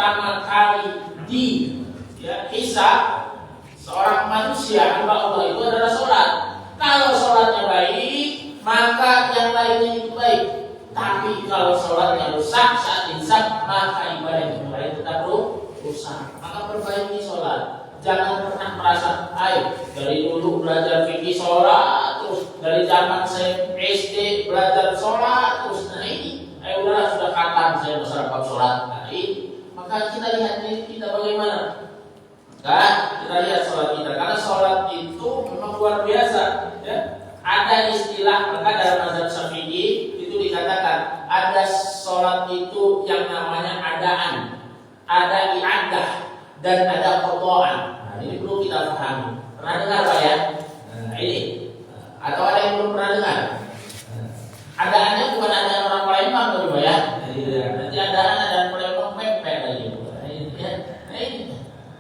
pertama kali hisab seorang manusia hamba Allah itu adalah sholat. Kalau sholatnya baik, maka yang lainnya itu baik. Tapi kalau sholatnya rusak saat hisab, maka ibadah yang lain tetap rusak. Maka perbaiki sholat. Jangan pernah merasa, dari dulu belajar fikih sholat, terus dari zaman saya SD belajar sholat, terus udahlah sudah kapan saya berseragam sholat. Maka kita lihat diri kita bagaimana. Kita lihat sholat kita, karena sholat itu memang luar biasa. Ya. Ada istilah, maka dalam mazhab Syafi'i itu dikatakan ada sholat itu yang namanya adaan, ada i'adah, dan ada qada'an. Ini perlu kita pahami. Pernah dengar Pak ya? Ini. Atau ada yang belum pernah dengar? Adaannya bukan adaan orang Palembang Pak ya. Nanti adaan Palembang pempek lagi.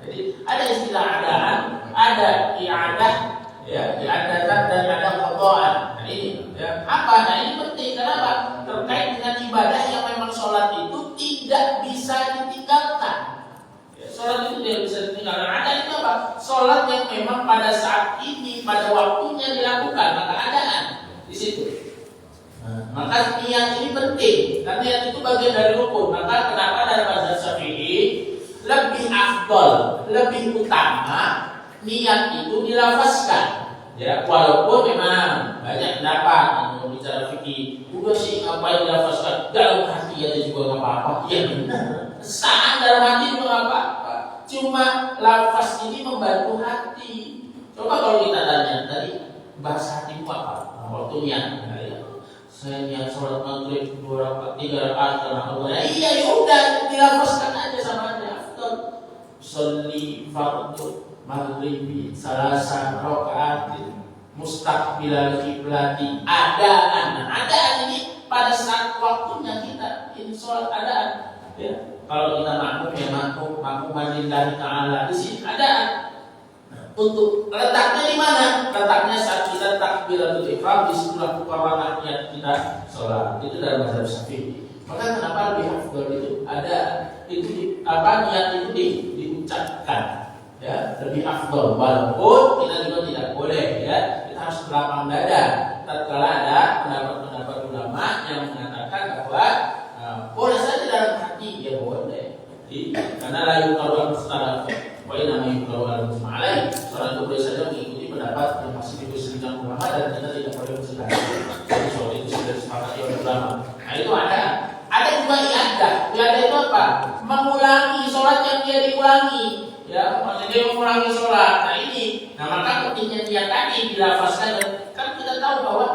Jadi ada istilah adaan, ada i'adah, i'adatan dan ada qada'an. Ini apa? Ini penting. Kenapa? Terkait dengan ibadah yang memang sholat itu tidak bisa ditinggalkan. Sholat itu tidak bisa ditinggalkan. Ada itu apa? Sholat yang memang pada saat ini, pada waktunya dilakukan, maka adaan di situ. Maka niat ini penting. Dan niat itu bagian dari rukun. Maka kenapa dari mazhab Syafi'i lebih afdol, lebih utama niat itu dilafazkan. Ya, walaupun memang banyak pendapat yang bicara fikih, udah sih ngapain dilafazkan dalam hati aja juga nggak apa-apa. Ya benar. Saat dalam hati juga nggak apa-apa. Cuma lafaz ini membantu hati. Coba kalau kita tanya tadi bahasa hatimu apa? Waktu niat. Saya niat sholat maghrib 2 rakaat 3 rakaat karena Allah. Iya ya udah dilafazkan aja sama aja. Afdal. Sholli fardhu maghribi salasa rakaatin mustaqbilal qiblati adaan. Adaan ini pada saat waktunya kita ini sholat adaan. Ya. Kalau kita makmum ya makmum lillahi ta'ala, di sini adaan. Untuk letaknya di mana? Letaknya saat kita takbiratul ihram, di situlah kepawangan niat kita sholat. Itu dalam mazhab Syafi'i. Maka kenapa lebih afdal itu ada itu niat itu diucapkan. Ya, lebih afdal. Walaupun kita juga tidak boleh ya, kita harus berlapang dada. Tatkala ada pendapat ulama yang mengatakan bahwa boleh saja dalam hati ya boleh. Karena layu kalau mustahil, boleh namanya kalau al-mustahil. Seorang itu boleh saja mengikuti pendapat yang masih diperselisihkan ulama dan kita tidak boleh berselisih. Jadi soal itu sudah disepakati oleh ulama. Nah itu ada. Ada juga i'adah. I'adah itu apa? Mengulangi sholat yang dia diulangi. Ya, maksudnya dia mengulangi sholat. Nah ini, maka pentingnya dia tadi dilafazkan. Kan kita tahu bahwa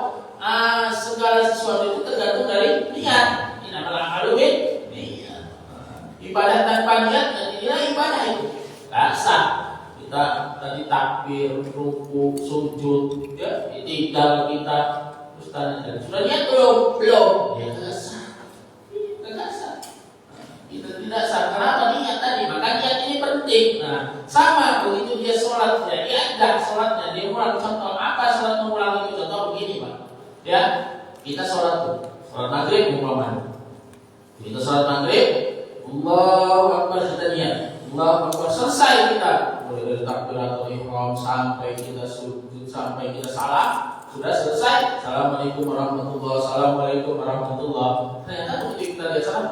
segala sesuatu itu tergantung dari niat. Ini namanya haluin niat. Ibadah tanpa niat, inilah ibadah itu. Gak sah. Kita tadi takbir, ruku, sujud, ya, itikal kita, terus tanya sudah niat belum? Ya gak sah. Gak sah. Kita tidak sah. Kenapa niat tadi? Maka niat ini penting. Nah, sama begitu dia sholat, ya, ada sholatnya dia ulang. Contoh apa sholat mengulang itu? Contoh begini Pak. Ya, kita sholat maghrib umpamanya. Kita sholat maghrib, Allahu Akbar kita niat. Allahu Akbar selesai kita. Mulai dari takbiratul ihram sampai kita sujud sampai kita salam, sudah selesai. Assalamualaikum warahmatullahi wabarakatuh. Assalamualaikum warahmatullahi wabarakatuh. Ternyata begitu kita lihat salam,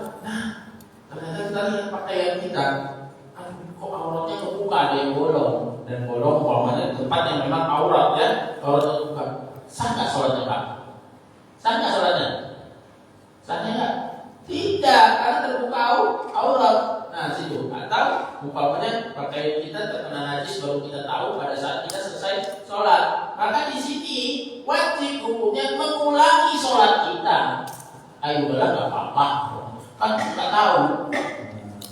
ternyata kita lihat pakaian kita, kok auratnya kebuka, ada yang bolong dan bolong umpamanya tempat yang memang aurat ya, auratnya kebuka. Sah nggak sholatnya Pak? Sah nggak sholatnya? Sahnya nggak? Tidak, karena terbuka aurat. Nah situ. Atau umpamanya pakaian kita terkena najis baru kita tahu pada saat kita selesai sholat. Maka di sini wajib hukumnya mengulangi sholat kita. Ayo udahlah nggak apa-apa. Kan kita tahu.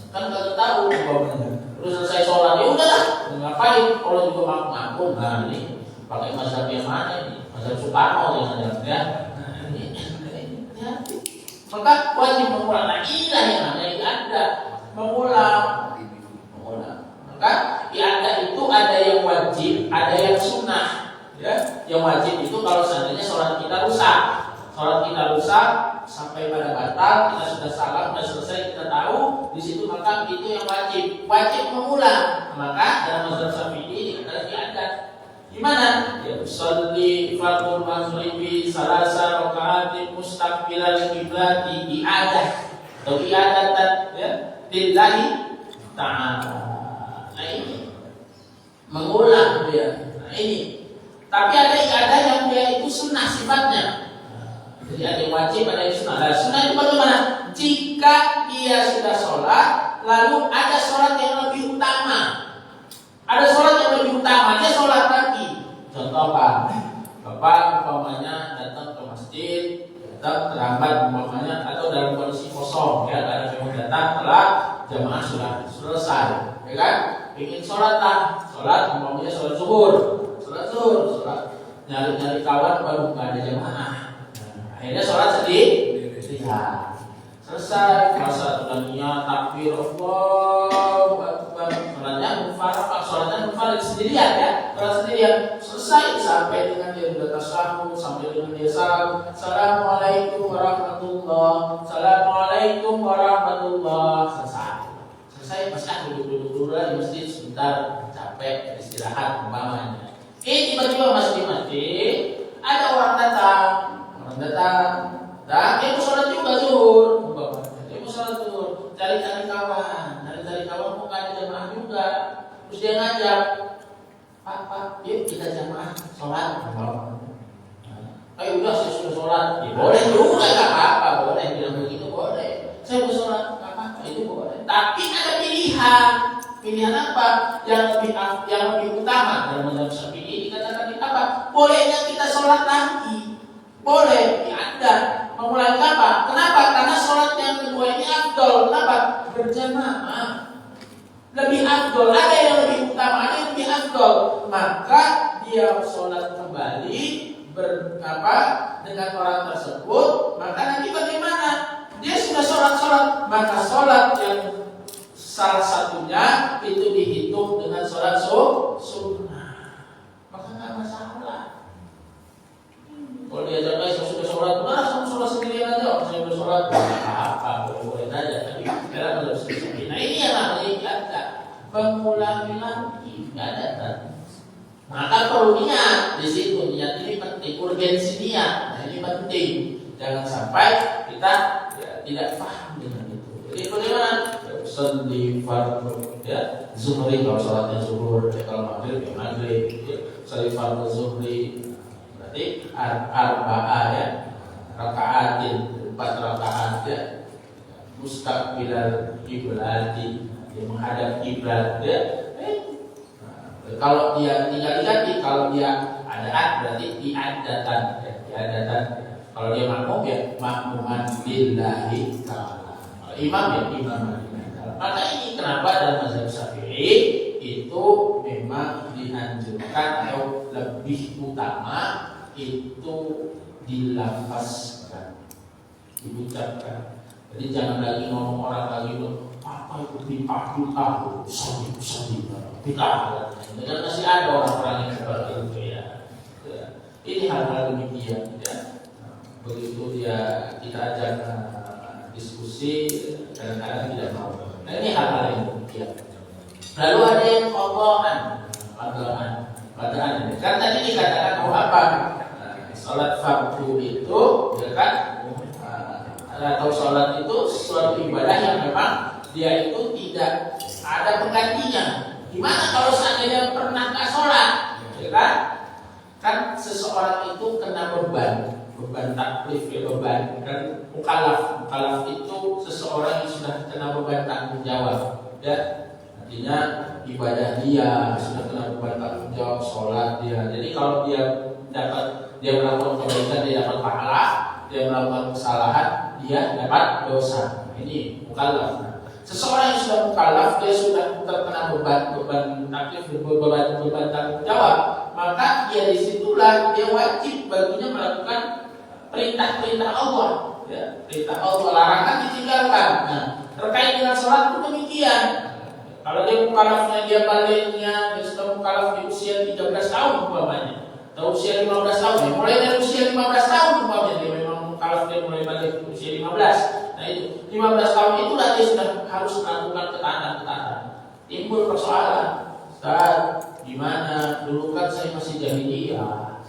Kan kita tahu umpamanya. Terus selesai sholat ya udahlah. Ngapain? Kalau juga ngampun. Nah ini pakai mazhab yang mana ini? Mazhab Soekarno yang ada ya. Maka wajib mengulang. Nah inilah yang namanya ada mengulang. Maka ada itu ada yang wajib, ada yang sunnah. Ya, yang wajib itu kalau seandainya sholat kita rusak, sampai pada batal, kita sudah salam, sudah selesai, kita tahu di situ, maka itu yang wajib mengulang. Maka dalam mazhab Syafi'i dikatakan i'adah. Gimana? Ya usolli fardhu maghribi salasa raka'atin mustaqbilal qiblati i'adah atau i'adatan ya lillahi ta'ala. Nah ini mengulang dia. Nah ini. Tapi ada i'adah yang dia itu sunnah sifatnya. Jadi ada yang wajib, ada yang sunnah. Nah, sunnah itu bagaimana? Jika dia sudah sholat, lalu ada sholat yang lebih utama. Ada sholat yang lebih utama, dia sholat lagi. Contoh apa? Bapak umpamanya datang ke masjid, datang terlambat umpamanya, atau dalam kondisi kosong, ya ada yang datang telat, jamaah sudah selesai, ya kan? Ingin sholat lah, sholat umpamanya sholat zuhur, nyari kawan baru nggak ada jamaah. Akhirnya sholat sendiri, selesai. Masa tunanya takbir Allahu Akbar, sholatnya munfarid sendirian ya, sholat sendirian. Selesai sampai dengan dia sudah tasyahud, sampai dengan dia salam, assalamualaikum warahmatullah, assalamualaikum warahmatullah, selesai. Masih duduk dulu di masjid sebentar, capek istirahat umpamanya. Tiba-tiba masih di masjid ada orang datang, dan dia mau sholat juga zuhur, dia mau sholat zuhur, cari kawan kok nggak ada jamaah juga, terus dia ngajak, Pak, yuk kita jamaah sholat. Ayo udah saya sudah sholat, ya boleh juga nggak apa-apa, boleh bilang begitu boleh. Saya mau sholat, nggak apa-apa itu boleh. Tapi ada pilihan apa yang lebih utama dalam mazhab Syafi'i dikatakan apa? Bolehnya kita sholat lagi. Boleh, ada. Mengulangi apa? Kenapa? Karena sholat yang kedua ini afdol. Kenapa? Berjamaah. Lebih afdol. Ada yang lebih utama, ada yang lebih afdol. Maka dia sholat kembali dengan orang tersebut. Maka nanti bagaimana? Dia sudah sholat. Maka sholat yang salah satunya itu dihitung dengan sholat sunnah. Maka nggak masalah. Kalau dia jaga saya sudah sholat, saya sholat sendirian aja. Saya sudah sholat, apa boleh aja. Tapi sekarang belum selesai. Nah ini yang namanya i'adah, pengulangi lagi, nggak ada tadi. Maka perlu niat di situ, niat ini penting, urgensi niat. Nah ini penting, jangan sampai kita tidak paham dengan itu. Jadi bagaimana? Usolli fardhu ya zuhri, kalau sholatnya zuhur, kalau maghrib ya maghrib, usolli fardhu zuhri. Berarti arba'ah ya, raka'atin 4 rakaat ya, mustaqbilal qiblati, dia menghadap kiblat ya. Kalau dia tinggal diganti, kalau dia adaan berarti i'adatan ya, i'adatan. Kalau dia makmum ya makmuman lillahi ta'ala. Kalau imam ya imam lillahi ta'ala. Maka ini kenapa dalam mazhab Syafi'i itu memang dianjurkan atau lebih utama itu dilafazkan, diucapkan. Jadi jangan lagi ngomong orang lagi apa itu bid'ah, bid'ah. Dengan masih ada orang-orang yang seperti itu ya. Ini hal-hal demikian ya. Begitu kita ajak diskusi, kadang-kadang tidak mau. Nah ini hal-hal yang demikian. Lalu ada yang qadaan. Kan tadi dikatakan apa? Salat fardu itu, ya kan? Atau salat itu suatu ibadah yang memang dia itu tidak ada penggantinya. Gimana kalau seandainya pernah nggak sholat, ya kan? Kan seseorang itu kena beban taklif ya, beban kan mukallaf itu seseorang yang sudah kena beban tanggung jawab, ya. Artinya ibadah dia sudah kena beban tanggung jawab, sholat dia. Jadi kalau dia melakukan kebaikan dia dapat pahala, dia melakukan kesalahan dia dapat dosa. Ini mukallaf. Seseorang yang sudah mukallaf, dia sudah terkena beban taklif, beban tanggung jawab, maka dia disitulah dia wajib baginya melakukan perintah-perintah Allah, ya, perintah Allah, larangan ditinggalkan. Nah, terkait dengan sholat pun demikian. Kalau dia mukallafnya, dia baliknya, dia sudah mukallaf di usia 13 tahun umpamanya, atau usia 15 tahun, ya, mulai dari usia 15 tahun umpamanya dia memang mukallaf, dia mulai balik usia 15. Nah itu 15 tahun itulah dia sudah harus melakukan ketaatan. Timbul persoalan, Ustaz, gimana? Dulu kan saya masih jahiliyah,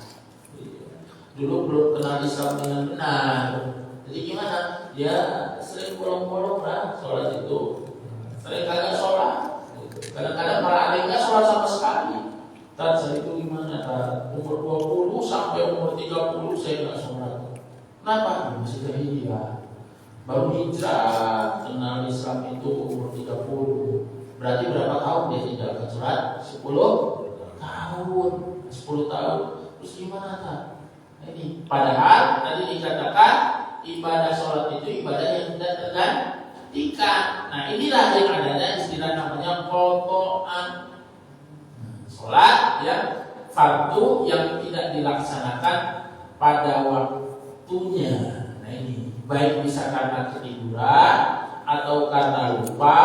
dulu belum kenal Islam dengan benar. Jadi gimana? Dia sering bolong-bolong lah sholat itu, sering kagak sholat. Kadang-kadang malah ada yang nggak sholat sama sekali. Ustaz, saya itu gimana? Umur 20 sampai umur 30 saya nggak sholat. Kenapa? Masih jahiliyah. Baru hijrah kenal Islam itu umur 30. Berarti berapa tahun dia tinggalkan sholat? 10 tahun. 10 tahun. Terus gimana tak? Ini padahal tadi dikatakan ibadah sholat itu ibadah yang tidak tergantikan. Nah inilah yang adanya istilah namanya qadaan. Sholat yang fardu yang tidak dilaksanakan pada waktunya. Nah ini baik bisa karena ketiduran atau karena lupa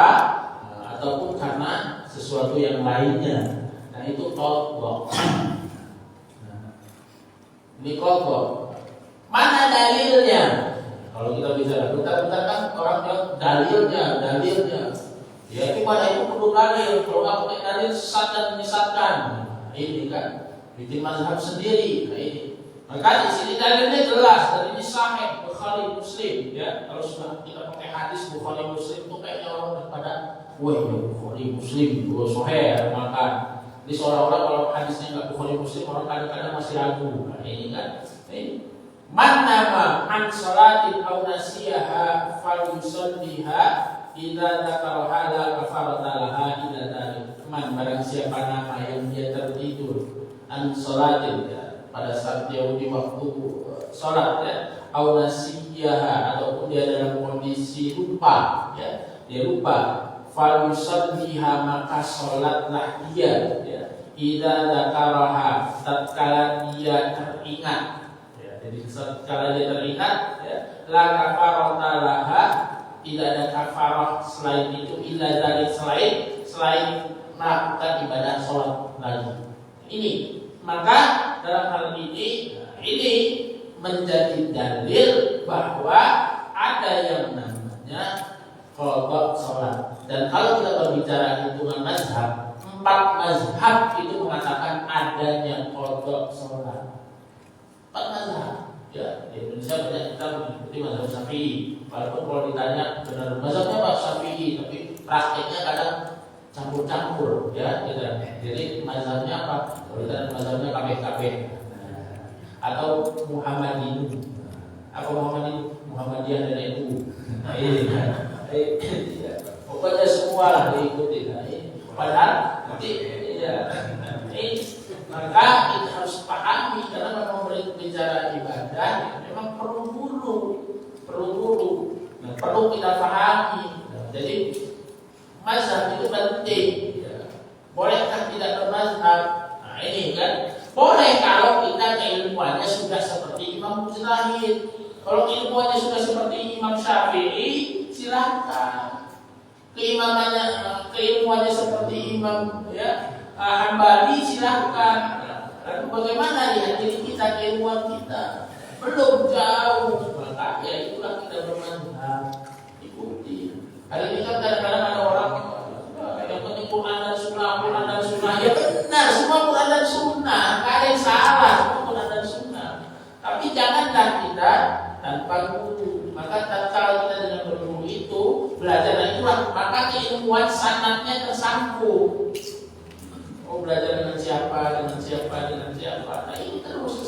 ataupun karena sesuatu yang lainnya. Nah itu qadha. Ini qadha. Mana dalilnya? Kalau kita bicara bentar-bentar kan orang bilang dalilnya. Ya ibadah itu perlu dalil. Kalau nggak pakai dalil sesat dan menyesatkan. Nah, ini kan bikin mazhab sendiri. Nah ini. Maka di sini dalilnya jelas dan ini sahih Bukhari Muslim. Ya kalau sudah kita pakai hadis Bukhari Muslim itu kayaknya orang pada wah ya Bukhari Muslim, dua soher maka ini seolah-olah kalau hadisnya nggak Bukhari Muslim orang kadang-kadang masih ragu. Nah ini kan, ini man nama an salatin aw nasiyaha fal yusalliha idza dzakaraha la kafarata laha illa dzalik. Man barang siapa nama yang dia tertidur an salatin ya, pada saat dia di waktu salat ya, aw nasiyaha ataupun dia dalam kondisi lupa ya, dia lupa falusalliha maka sholatlah dia ya. Idza dzakaraha tatkala dia teringat ya. Jadi tatkala dia teringat ya, la kafarata laha, tidak ada kafarah selain itu illa dari selain melakukan ibadah sholat lagi. Ini maka dalam hal ini menjadi dalil bahwa ada yang namanya qadha sholat. Dan kalau kita berbicara hitungan mazhab, 4 mazhab itu mengatakan adanya qadha sholat. 4 mazhab. Ya, di Indonesia banyak kita mengikuti mazhab Syafi'i. Walaupun kalau ditanya benar mazhabnya Pak Syafi'i, tapi prakteknya kadang campur-campur, ya, gitu. Jadi mazhabnya apa? Kalau ditanya mazhabnya KPKP atau Muhammadiyah. Apa Muhammadiyah dan NU. Nah, ini kan. Pokoknya semua lah diikuti. Padahal nanti ya, maka kita harus pahami karena memang berbicara ibadah memang perlu dulu, perlu kita pahami. Jadi mazhab itu penting. Bolehkah tidak bermazhab? Nah ini kan boleh kalau kita keilmuannya sudah seperti Imam Mujtahid. Kalau ilmuannya sudah seperti Imam Syafi'i, silakan. Keilmuannya seperti Imam Hambali, silakan. Lalu bagaimana ya diri kita, keilmuan kita belum jauh, maka ya itulah kita bermazhab, ikuti. Hari ini kan kadang-kadang ada orang yang penting Quran dan Sunnah. Ya benar, semua Quran dan Sunnah, nggak ada yang salah, semua Quran dan Sunnah. Tapi janganlah kita tanpa guru. Maka tatkala kita dengan berguru itu belajar itulah, maka keilmuan sanadnya tersambung. Oh belajar dengan siapa. Nah ini terus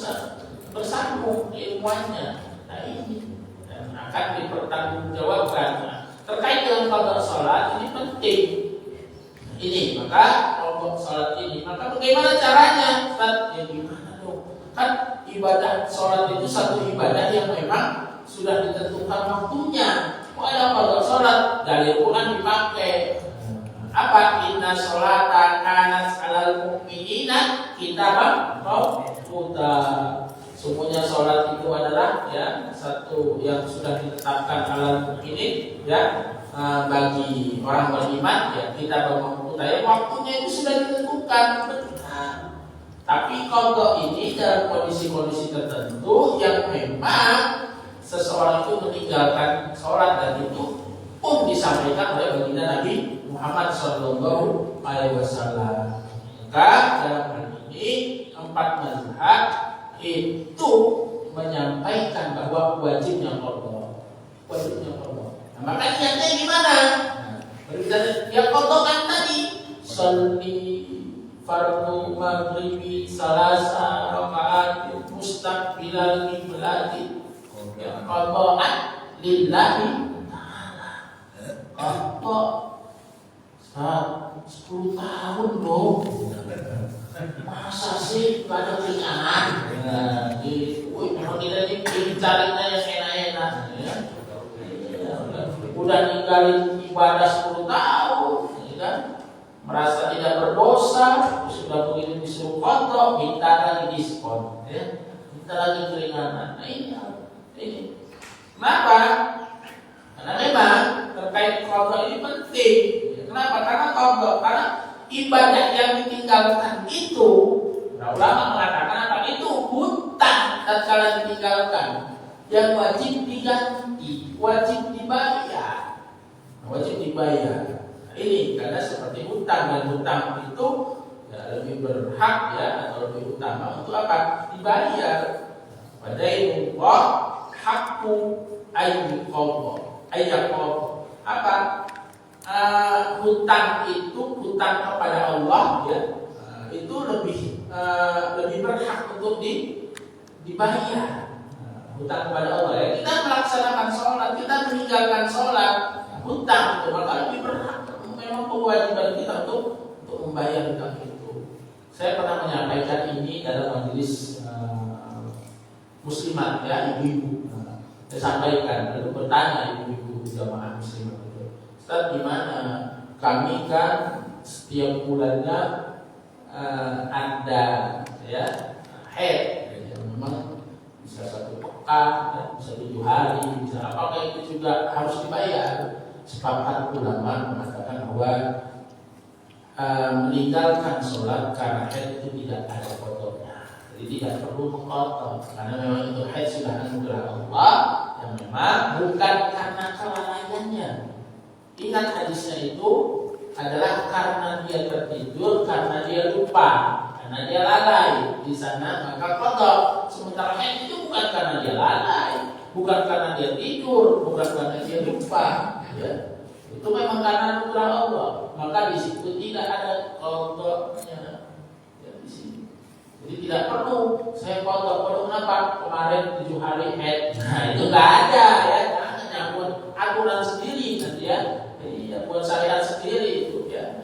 bersambung ilmuannya. Nah ini dan akan dipertanggungjawabkan. Nah, terkait dengan qadha salat ini penting. Ini maka kelompok salat ini. Maka bagaimana caranya? Ya gimana dong? Kan ibadah salat itu satu ibadah yang memang sudah ditentukan waktunya. Ada qadha salat dari Quran dipakai. Apa? Inna sholata kanat 'alal mu'minina kitaban mawquta. Semuanya sholat itu adalah ya satu yang sudah ditetapkan 'alal mu'minin ya bagi orang beriman ya kitaban mawquta. Ya waktunya itu sudah ditentukan benar. Tapi qadha ini dalam kondisi-kondisi tertentu yang memang seseorang itu meninggalkan sholat, dan itu pun disampaikan oleh baginda Nabi Muhammad Sallallahu Alaihi Wasallam. Maka dalam hal ini 4 mazhab itu menyampaikan bahwa wajibnya qadha. Nah, maka niatnya gimana? Yang qadha kan tadi sholli fardu maghribi salasa rakaat mustaqbilal qiblati. Yang qadha lillahi ta'ala. Qadha 10 tahun dong. Masa sih gak ada keringanan? Memang kita carinya yang enak-enak ya. Udah ninggalin ibadah 10 tahun ya kan? Merasa tidak berdosa, sudah begitu disuruh qadha, minta lagi diskon ya. Minta lagi keringanan. Nah ini kenapa? Karena memang terkait qadha ini penting. Kenapa? Karena ibadah yang ditinggalkan itu, ulama mengatakan apa? Itu hutang tatkala ditinggalkan, yang wajib diganti, wajib dibayar. Nah, ini karena seperti hutang, dan hutang itu ya, lebih berhak ya, atau lebih utama untuk apa? Dibayar. Wadainullah haqqu ayyaqadha. Apa? Hutang itu, hutang kepada Allah ya, itu lebih berhak untuk dibayar. Hutang kepada Allah ya, kita melaksanakan sholat, kita meninggalkan sholat, hutang itu maka lebih berhak. Memang kewajiban kita untuk membayar hutang itu. Saya pernah menyampaikan ini dalam majelis muslimat ya, ibu-ibu. Saya sampaikan, lalu bertanya ibu-ibu jamaah muslimat, Ustaz, gimana? Kami kan setiap bulannya ada ya haid, ya, memang bisa 1 pekan, ya, bisa 7 hari, bisa apa, itu juga harus dibayar. Sepakat ulama mengatakan bahwa meninggalkan sholat karena haid itu tidak ada qadha, jadi tidak perlu mengqadha, karena memang itu haid sudah anugerah Allah yang memang bukan karena kelalaiannya. Ingat hadisnya itu adalah karena dia tertidur, karena dia lupa, karena dia lalai di sana maka qadha. Sementara haid itu bukan karena dia lalai, bukan karena dia tidur, bukan karena dia lupa, ya. Itu memang karena anugerah Allah. Maka di situ tidak ada qadha-nya. Ya, di sini. Jadi tidak perlu saya qadha kenapa? Kemarin 7 hari haid. Nah, itu enggak ada ya. Hanya buat aturan sendiri nanti ya. Buat syariat sendiri itu ya.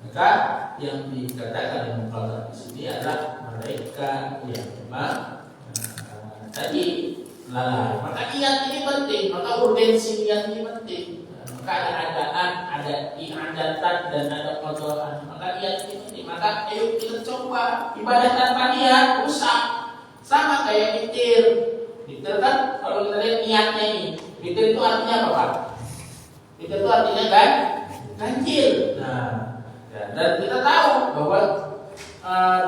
Maka yang dikatakan yang qadha di sini adalah mereka yang memang tadi lalai. Maka niat ini penting, maka urgensi niat ini penting. Maka ada adaan, ada i'adatan, dan ada qadhaan. Maka niat ini penting. Maka ayo kita coba ibadah tanpa niat rusak. Sama kayak witir. Witir kan kalau kita lihat niatnya ini, witir itu artinya apa, Pak? Witir itu artinya kan ganjil. Nah, ya, dan kita tahu bahwa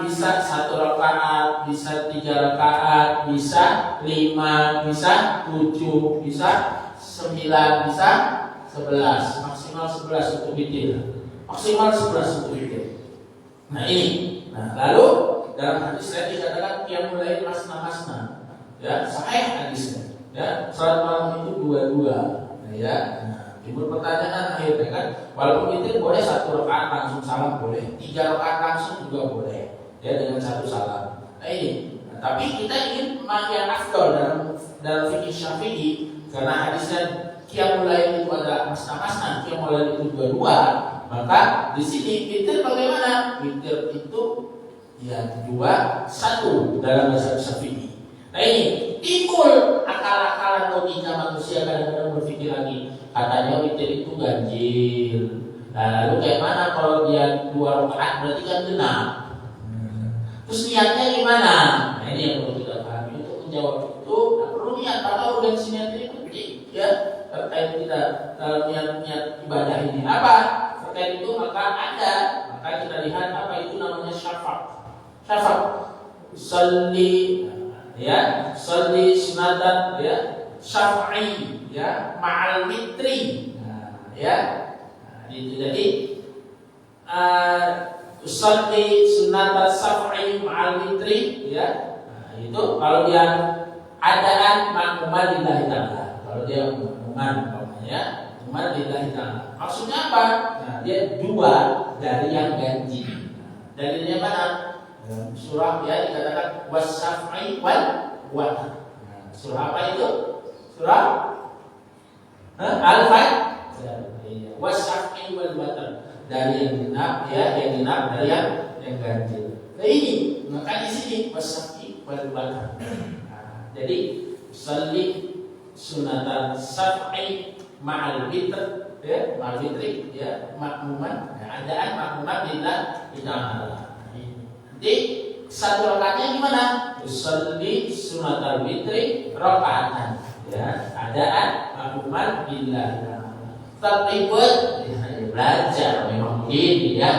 bisa 1 rakaat, bisa 3 rakaat, bisa 5, bisa 7, bisa 9, bisa 11, maksimal 11 untuk witir. Maksimal 11 untuk witir. Nah ini. Nah, lalu dalam hadis saya dikatakan qiyamul lail masna-masna. Ya, sahih hadisnya. Ya, salat malam itu 2-2. Nah, ya. Timbul pertanyaan akhirnya kan, walaupun witir boleh 1 rakaat langsung salam boleh, 3 rakaat langsung juga boleh, ya dengan 1 salam. Nah ini, tapi kita ingin yang afdal dalam fikih Syafi'i, karena hadisnya qiyamul lail itu adalah masna-masna, qiyamul lail itu 2-2, maka di sini witir bagaimana? Witir itu ya 2-1 dalam mazhab Syafi'i. Nah ini timbul akal-akalan logika manusia kadang-kadang berpikir lagi. Katanya witir itu ganjil. Nah, lalu kayak mana kalau dia 2 rakaat berarti kan genap. Terus niatnya gimana? Nah ini yang perlu kita pahami. Untuk menjawab itu perlu niat, karena urgensi niat ini penting ya, terkait kita niat ibadah ini. Apa? Terkait itu maka kita lihat apa itu namanya syafaq. Syafaq. Sholli ya, sholli sunatan ya syaf'i ya ma'al witri. Nah, ya. Nah, itu jadi sholli sunatan syaf'i ma'al witri ya. Nah, itu kalau dia adaan makmuman lillahi ta'ala. Kalau dia makmuman umpamanya makmuman lillahi ta'ala. Maksudnya apa? Nah, dia dua dari yang ganjil. Dalilnya mana? Surah ya dikatakan wasyaf'i wal watar. Nah, surah apa itu? Surah Al-Fajr. Wasyaf'i wal watar. Dari yang genap ya, yang genap dari yang ganjil. Nah ini maka di sini wasyaf'i wal watar. Nah, jadi sholli sunatan syaf'i ma'al witr ya, ma'al witri ya, makmuman ya, adaan makmuman lillahi ta'ala. Jadi satu rakaatnya gimana? Sholli sunatal witri rakaatan ya, adaan makmuman lillahi ta'ala. Tapi buat ya, belajar memang begini ya.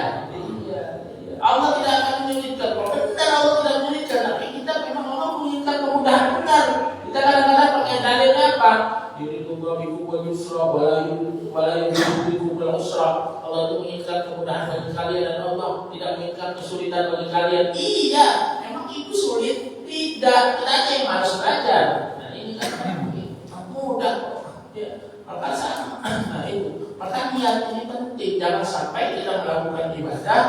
Allah tidak akan menyulitkan. Kalau benar Allah tidak menyulitkan, tapi kita memang Allah menginginkan kemudahan benar. Kita kadang-kadang pakai dalilnya apa? Yuridu bikum wal yusra wala yuridu bikum wal usra. Allah itu menginginkan kemudahan bagi kalian dan Allah tidak menginginkan kesulitan bagi kalian. Iya, memang itu sulit. Tidak, kita aja yang malas belajar. Nah ini kan mudah. Ya, maka sama. Nah itu. Maka niat ini penting. Jangan sampai kita melakukan ibadah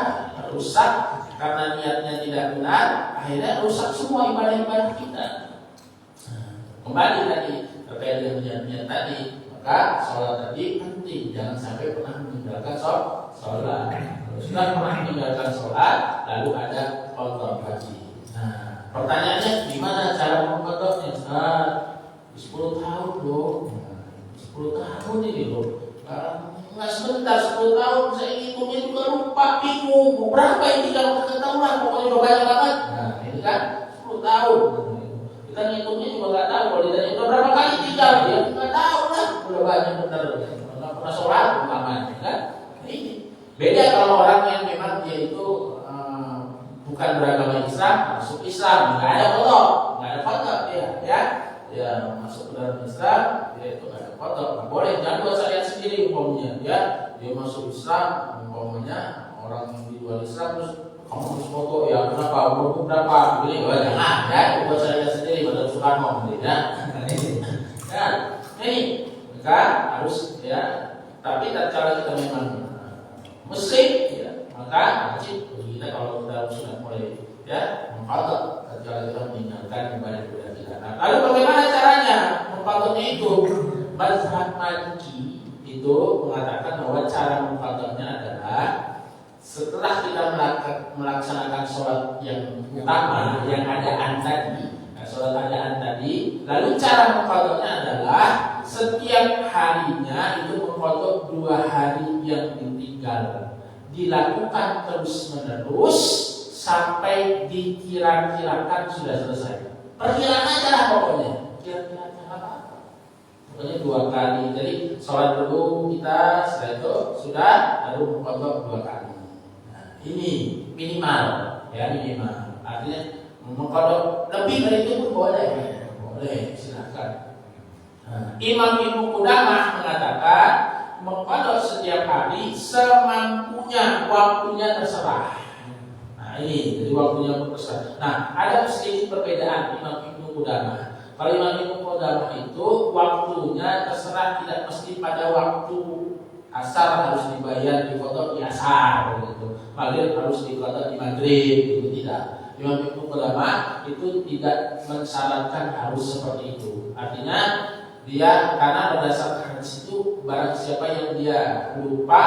rusak karena niatnya tidak benar, akhirnya rusak semua ibadah-ibadah kita. Kembali tadi terkait dengan niat tadi, maka sholat tadi penting. Jangan sampai pernah meninggalkan sholat. Kalau sudah pernah meninggalkan sholat, lalu ada qadha haji. Nah, pertanyaannya gimana cara mengqadhanya? 10 tahun loh. 10 tahun ini loh. Nggak sebentar, 10 tahun saya ngitungnya juga lupa, bingung mau berapa ini kalau ketahuan, pokoknya udah banyak banget. Nah ini kan 10 tahun kita ngitungnya juga nggak tahu. Kalau ditanya udah berapa kali tinggal, dia nggak tahu lah, udah banyak bener, nggak pernah sholat umpamanya kan. Ini beda kalau orang yang memang dia itu bukan beragama Islam, masuk Islam, nggak ada foto, nggak ada foto ya masuk ke dalam Islam, dia itu nggak ada foto, nggak boleh. Jangan buat saya sendiri umpamanya ya, dia masuk Islam umpamanya orang yang di luar Islam terus kamu harus foto ya, kenapa umur berapa begini, jangan ya, buat saya sendiri pada Soekarno ya. Ini kan harus ya, tapi tatkala kita memang muslim ya, maka wajib kita kalau kita sudah mulai ya mengqadha tatkala kita meninggalkan ibadah-ibadah kita. Nah, lalu bagaimana caranya mengqadhanya itu? Mazhab Maliki itu mengatakan bahwa cara mengqadhanya adalah setelah kita melaksanakan sholat yang utama, yang adaan tadi, sholat adaan tadi, lalu cara mengqadhanya adalah setiap harinya itu mengqadha 2 hari yang ditinggal, dilakukan terus menerus sampai dikira-kirakan sudah selesai. Perkiraan aja lah pokoknya. Kira-kira apa? Pokoknya 2 kali. Jadi sholat dulu kita, setelah itu sudah lalu mengqadha 2 kali. Nah, ini minimal ya, minimal. Artinya mengqadha lebih dari itu pun boleh. Boleh, silakan. Nah, Imam Ibnu Qudamah mengatakan mengqadha setiap hari semampunya, waktunya terserah. Nah ini, jadi waktunya terserah. Nah ada sedikit perbedaan Imam Ibnu Qudamah. Kalau Imam Ibnu Qudamah itu waktunya terserah, tidak mesti pada waktu asar harus dibayar di foto di asar, gitu. Maghrib harus diqadha di maghrib, itu tidak. Imam Ibnu Qudamah itu tidak mensyaratkan harus seperti itu. Artinya dia karena berdasarkan hadis itu barang siapa yang dia lupa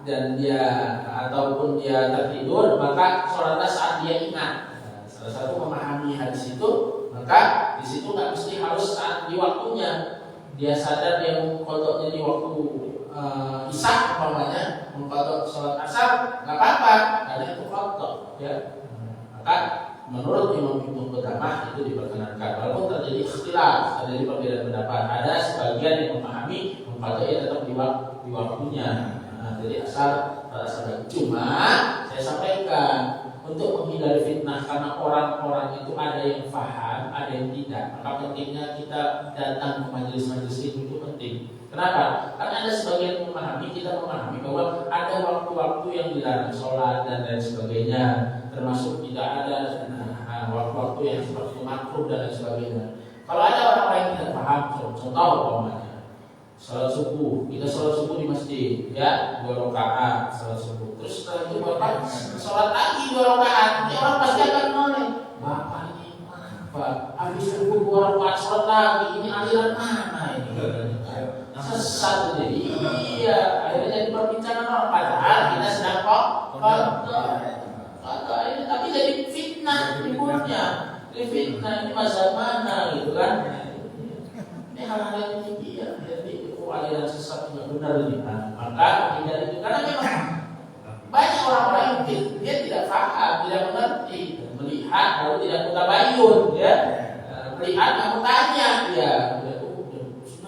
dan dia ataupun dia tertidur maka sholatnya saat dia ingat. Nah, salah satu memahami hadis itu maka di situ nggak mesti harus saat di waktunya. Dia sadar dia mengqadhanya di waktu isya umpamanya, mengqadha sholat asar nggak apa-apa karena itu qadha ya. Maka menurut Imam Ibnu Qudamah itu diperkenankan, walaupun terjadi ikhtilaf, terjadi perbedaan pendapat. Ada sebagian yang memahami mengqadhanya tetap di waktunya. Nah, jadi asal cuma saya sampaikan untuk menghindari fitnah, karena orang-orang itu ada yang paham, ada yang tidak. Maka pentingnya kita datang ke majelis-majelis itu penting. Kenapa? Karena ada sebagian memahami, kita memahami bahwa ada waktu-waktu yang dilarang sholat dan lain sebagainya, termasuk tidak ada waktu-waktu yang seperti makruh dan lain sebagainya. Kalau ada orang lain yang tidak paham, contoh umpamanya salat subuh, kita salat subuh di masjid, ya 2 rakaat salat subuh. Terus setelah itu bapak salat lagi 2 rakaat, ya orang pasti akan noleh. Bapak ini apa? Habis subuh 2 rakaat salat lagi, ini aliran mana ini? Sesat jadi. Iya, akhirnya jadi perbincangan orang. Padahal kita sedang kok ini tapi jadi fitnah ibunya. Ini fitnah, ini masa mana gitu kan? Ini hal-hal yang tinggi ya. Jadi aliran sesat tidak benar ini. Maka hindari itu, karena memang banyak orang-orang yang dia tidak paham, tidak mengerti, melihat lalu tidak mutabayun, ya. Melihat kamu tanya, ya.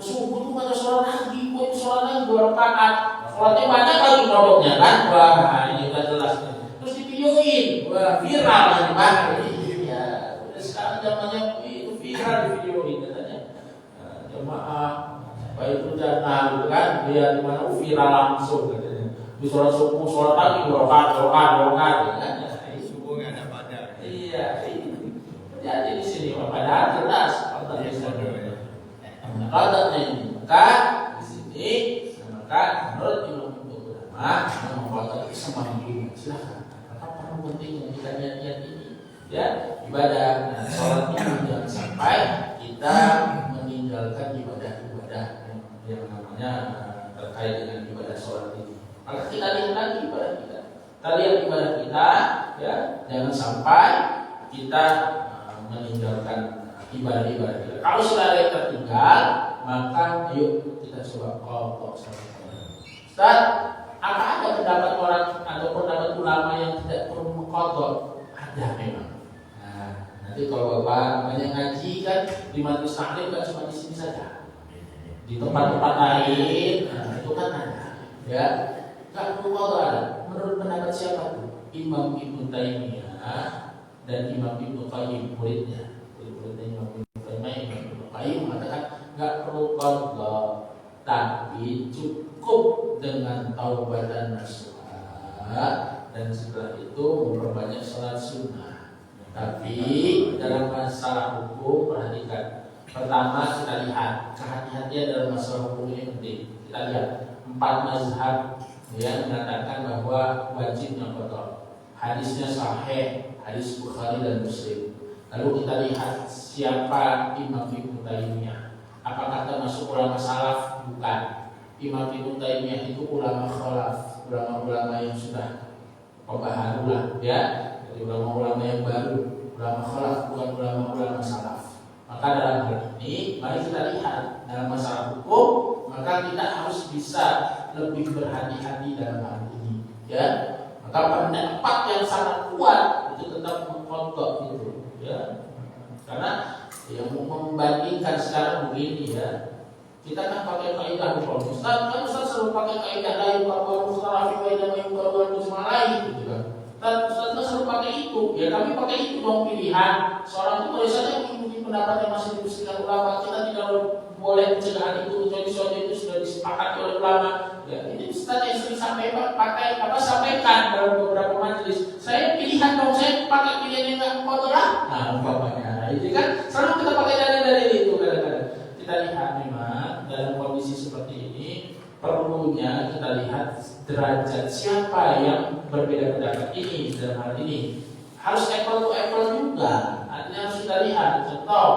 Subuh tuh ada sholat lagi, kok sholat lagi 2 rakaat, sholatnya banyak lagi produknya kan? Wah, ini udah jelas. Terus divideoin, wah viral di mana? Iya, sekarang zamannya itu viral di videoin katanya. Jemaah baik udah tahu kan, dia di mana viral langsung katanya. Di sholat subuh, sholat lagi 2 rakaat, kan? Subuh nggak ada pada. Iya, jadi di sini padahal jelas. Qadarnya ini, maka di sini, maka menurut Imam Ulama yang membuat sama ini silahkan. Apa pentingnya kita niat ini, ya ibadah, sholat ini jangan sampai kita meninggalkan ibadah-ibadah yang namanya terkait dengan ibadah sholat ini. Maka kita lihat lagi ibadah kita. Kita lihat ibadah kita, ya jangan sampai kita meninggalkan ibadah-ibadah kita. Kalau sudah ada yang tertinggal, maka yuk kita coba qadha salat. Ustaz, apa ada pendapat orang atau pendapat ulama yang tidak perlu mengqadha? Ada memang. Nah, nanti kalau Bapak banyak ngaji kan di majelis taklim enggak cuma di sini saja. Di tempat-tempat lain, itu kan ada. Ya, enggak perlu qadha. Menurut pendapat siapa tuh? Imam Ibnu Taimiyah dan Imam Ibnu Qayyim muridnya. Qayyim mengatakan nggak perlu qadha, tapi cukup dengan taubat dan nasuha, dan setelah itu memperbanyak salat sunnah. Tapi dalam masalah hukum perhatikan. Pertama kita lihat kehati-hatian dalam masalah hukum ini penting. Kita lihat 4 mazhab yang mengatakan bahwa wajibnya qadha. Hadisnya sahih, hadis Bukhari dan Muslim. Lalu kita lihat siapa Imam Ibnu Taimiyah. Apakah termasuk ulama salaf? Bukan. Imam Ibnu Taimiyah itu ulama khalaf, ulama-ulama yang sudah pembaharu lah, ya. Jadi ulama-ulama yang baru, ulama khalaf, bukan ulama-ulama salaf. Maka dalam hal ini, mari kita lihat dalam masalah hukum, maka kita harus bisa lebih berhati-hati dalam hal ini, ya. Maka pendapat yang sangat kuat itu tetap mengqadha itu. Ya, karena yang membandingkan sekarang begini ya, kita kan pakai kaidah hukum. Ustaz selalu pakai kaidah lain, bahwa mustarafi wa idza yuqarrar mujmalai gitu kan. Ustaz selalu pakai itu. Ya kami pakai itu dong pilihan. Seorang itu kalau saja mengikuti pendapat yang masih diusulkan ulama, kita tidak boleh pencegahan itu kecuali itu sudah disepakati oleh ulama. Ya, ini Ustaz yang sering sampaikan dalam beberapa majelis. Saya pilihan dong, saya pakai pilihan yang enggak kotor. Nah, umpamanya. Jadi kan selalu kita pakai dalil-dalil itu kadang-kadang. Kita lihat memang dalam kondisi seperti ini perlunya kita lihat derajat siapa yang berbeda pendapat ini dalam hal ini. Harus apple to apple juga. Artinya harus kita lihat. Contoh,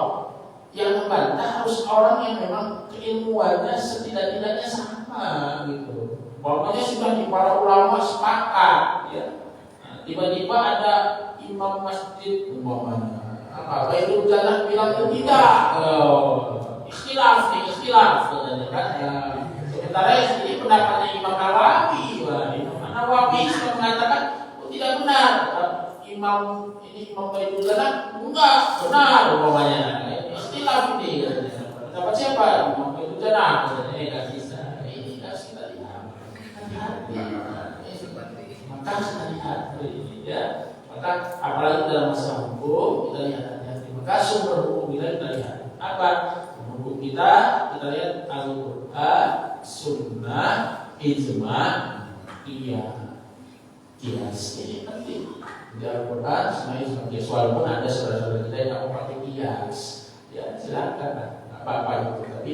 yang membantah harus orang yang memang keilmuannya setidak-tidaknya sama gitu. Pokoknya sudah di para ulama sepakat, ya. Nah, tiba-tiba ada imam masjid umpamanya apa Baidul Jalan bilang tidak, ikhtilaf katanya kan. Sementara ini pendapatnya Imam Nawawi, Imam Nawawi sudah mengatakan tidak benar. Imam Baidul Jalan enggak benar umpamanya. Ikhtilaf ini pendapat siapa? Imam Baidul Jalan katanya enggak bisa. Ini harus kita lihat. Maka kita lihat ini ya. Maka apalagi dalam masalah hukum kita lihat hati-hati. Maka sumber hukum kita lihat apa? Hukum kita lihat Al-Quran, Sunnah, Ijma, Qiyas. Ini penting. Di Al-Quran, Sunnah, Ijma, Qiyas. Walaupun ada saudara-saudara kita yang mau pakai Qiyas, ya silakan, apa-apa itu. Tapi